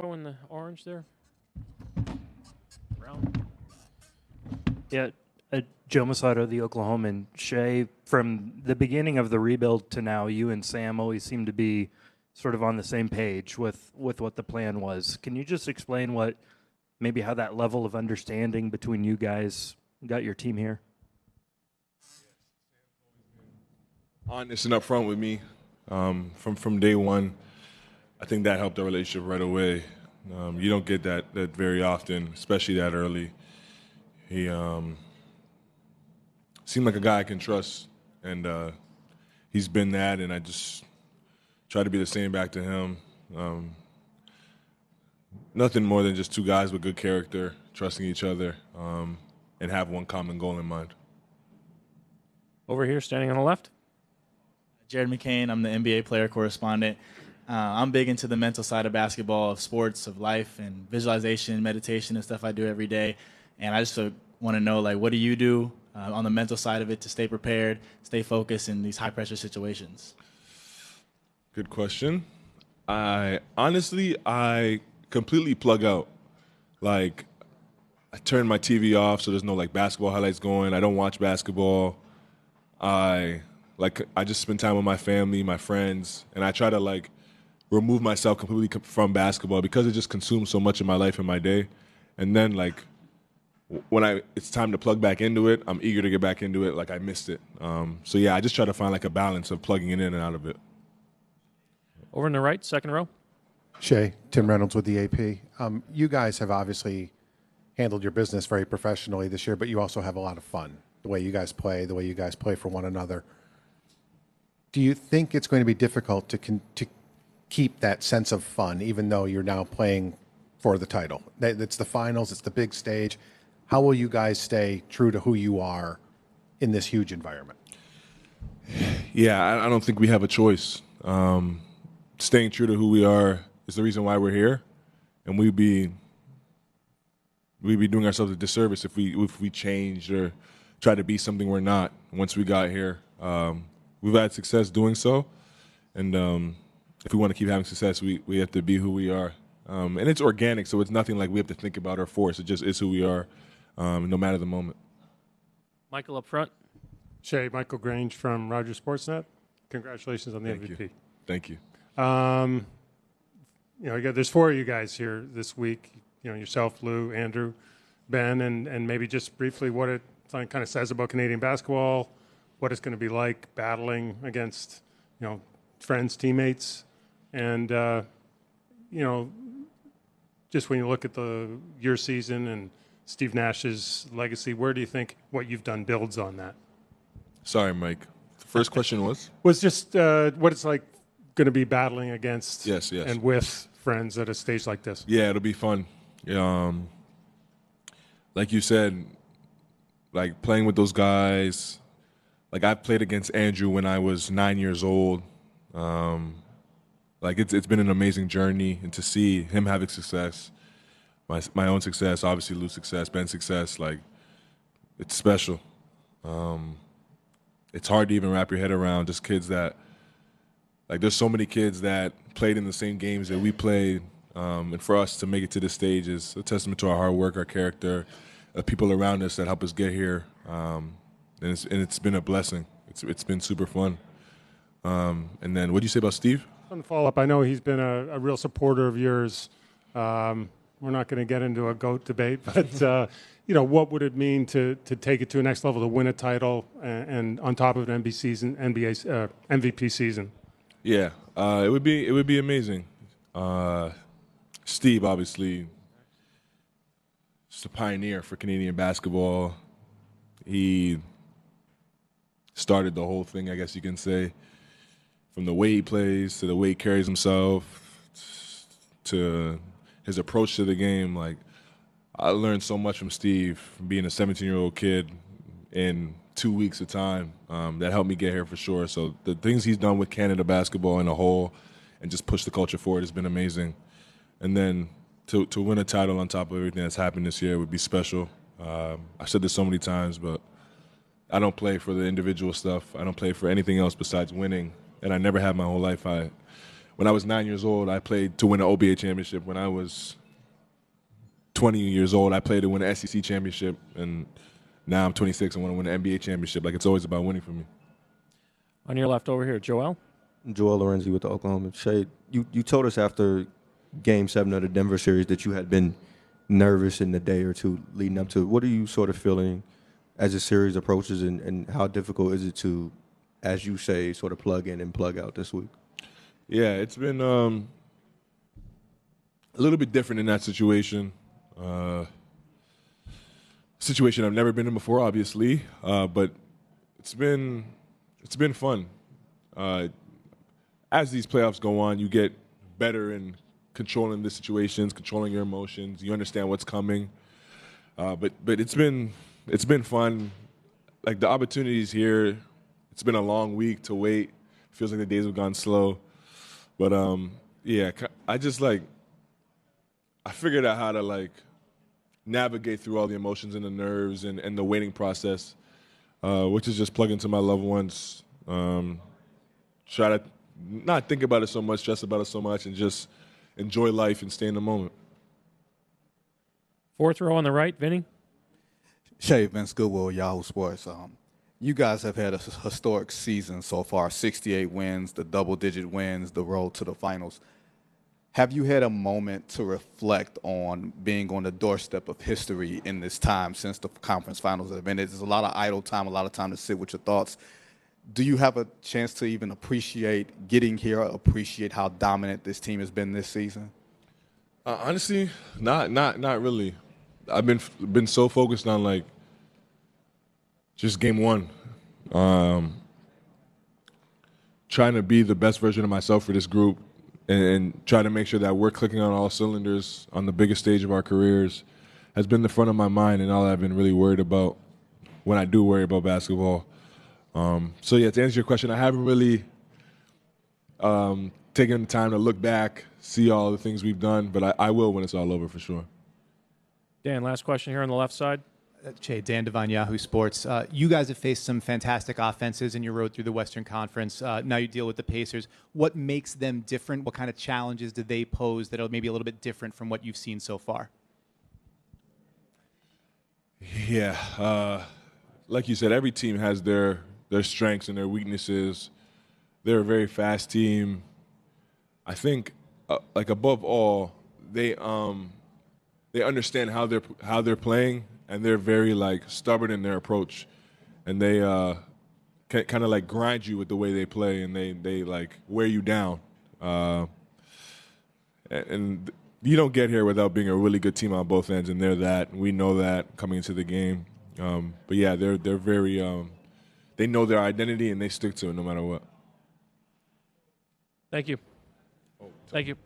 In the orange there. Brown. Yeah, Joe Masato, the Oklahoman. Shai, from the beginning of the rebuild to now, you and Sam always seem to be sort of on the same page with what the plan was. Can you just explain maybe how that level of understanding between you guys got your team here? Honest and upfront with me from day one. I think that helped our relationship right away. You don't get that very often, especially that early. He seemed like a guy I can trust, and he's been that, and I just try to be the same back to him. Nothing more than just two guys with good character, trusting each other, and have one common goal in mind. Over here, standing on the left. Jared McCain, I'm the NBA player correspondent. I'm big into the mental side of basketball, of sports, of life, and visualization, meditation, and stuff I do every day. And I just want to know, what do you do on the mental side of it to stay prepared, stay focused in these high-pressure situations? Good question. I completely plug out. I turn my TV off so there's no basketball highlights going. I don't watch basketball. I just spend time with my family, my friends, and I try to remove myself completely from basketball because it just consumes so much of my life and my day. And then when it's time to plug back into it, I'm eager to get back into it. I missed it. So yeah, I just try to find a balance of plugging it in and out of it. Over in the right, second row. Shai, Tim Reynolds with the AP. You guys have obviously handled your business very professionally this year, but you also have a lot of fun. The way you guys play for one another. Do you think it's going to be difficult to keep that sense of fun, even though you're now playing for the title? It's the finals. It's the big stage. How will you guys stay true to who you are in this huge environment? Yeah, I don't think we have a choice. Staying true to who we are is the reason why we're here, and we'd be doing ourselves a disservice if we changed or tried to be something we're not. Once we got here, we've had success doing so, and if we want to keep having success, we have to be who we are. And it's organic, so it's nothing we have to think about or force. It just is who we are, no matter the moment. Michael up front. Shai, Michael Grange from Rogers Sportsnet. Congratulations on the MVP. Thank you. There's four of you guys here this week. Yourself, Lou, Andrew, Ben, and maybe just briefly what it kind of says about Canadian basketball, what it's going to be like battling against, friends, teammates, and just when you look at your season and Steve Nash's legacy, where do you think what you've done builds on that? Sorry, Mike. The first question was just what it's like going to be battling against yes. and with friends at a stage like this. Yeah, it'll be fun. Like you said, playing with those guys. I played against Andrew when I was 9 years old. It's been an amazing journey, and to see him having success, my own success, obviously Lou's success, Ben's success, it's special. It's hard to even wrap your head around just kids that, there's so many kids that played in the same games that we played, and for us to make it to this stage is a testament to our hard work, our character, the people around us that help us get here, and it's been a blessing. It's been super fun. And then what did you say about Steve? On the follow-up, I know he's been a real supporter of yours. We're not going to get into a GOAT debate, but what would it mean to take it to a next level, to win a title, and on top of an MVP season? Yeah, it would be amazing. Steve, obviously, just a pioneer for Canadian basketball. He started the whole thing, I guess you can say, from the way he plays to the way he carries himself to his approach to the game. I learned so much from Steve, from being a 17-year-old kid in 2 weeks of time, that helped me get here for sure. So the things he's done with Canada basketball in a whole and just push the culture forward has been amazing. And then to win a title on top of everything that's happened this year would be special. I've said this so many times, but I don't play for the individual stuff. I don't play for anything else besides winning, and I never have my whole life. When when I was 9 years old, I played to win an OBA championship. When I was 20 years old, I played to win an SEC championship, and now I'm 26 and want to win an NBA championship. Like, it's always about winning for me. On your left over here, Joel. Joel Lorenzi with the Oklahoma. Shai, you told us after Game 7 of the Denver series that you had been nervous in the day or two leading up to it. What are you sort of feeling as the series approaches, and how difficult is it to, as you say, sort of plug in and plug out this week? Yeah, it's been a little bit different in that situation. Situation I've never been in before, obviously, but it's been fun. As these playoffs go on, you get better in controlling the situations, controlling your emotions. You understand what's coming, but it's been fun. Like, the opportunities here. It's been a long week to wait. Feels like the days have gone slow, but yeah, I figured out how to navigate through all the emotions and the nerves and the waiting process, which is just plug into my loved ones. Try to not think about it so much, stress about it so much, and just enjoy life and stay in the moment. Fourth row on the right, Vinny. Shai, Vince Goodwill, Yahoo Sports. You guys have had a historic season so far, 68 wins, the double-digit wins, the road to the finals. Have you had a moment to reflect on being on the doorstep of history in this time since the conference finals have ended? There's a lot of idle time, a lot of time to sit with your thoughts. Do you have a chance to even appreciate getting here, appreciate how dominant this team has been this season? Honestly, not really. I've been so focused on just game one, trying to be the best version of myself for this group, and try to make sure that we're clicking on all cylinders on the biggest stage of our careers has been the front of my mind and all I've been really worried about when I do worry about basketball. So yeah, to answer your question, I haven't really taken the time to look back, see all the things we've done, but I will when it's all over for sure. Dan, last question here on the left side. Jay, Dan Devine, Yahoo Sports. You guys have faced some fantastic offenses in your road through the Western Conference. Now you deal with the Pacers. What makes them different? What kind of challenges do they pose that are maybe a little bit different from what you've seen so far? Yeah, like you said, every team has their strengths and their weaknesses. They're a very fast team. I think, above all, they understand how they're playing. And they're very stubborn in their approach, and they kind of grind you with the way they play, and they wear you down. And you don't get here without being a really good team on both ends, and they're that. We know that coming into the game. But yeah, they're very they know their identity and they stick to it no matter what. Thank you. Thank you.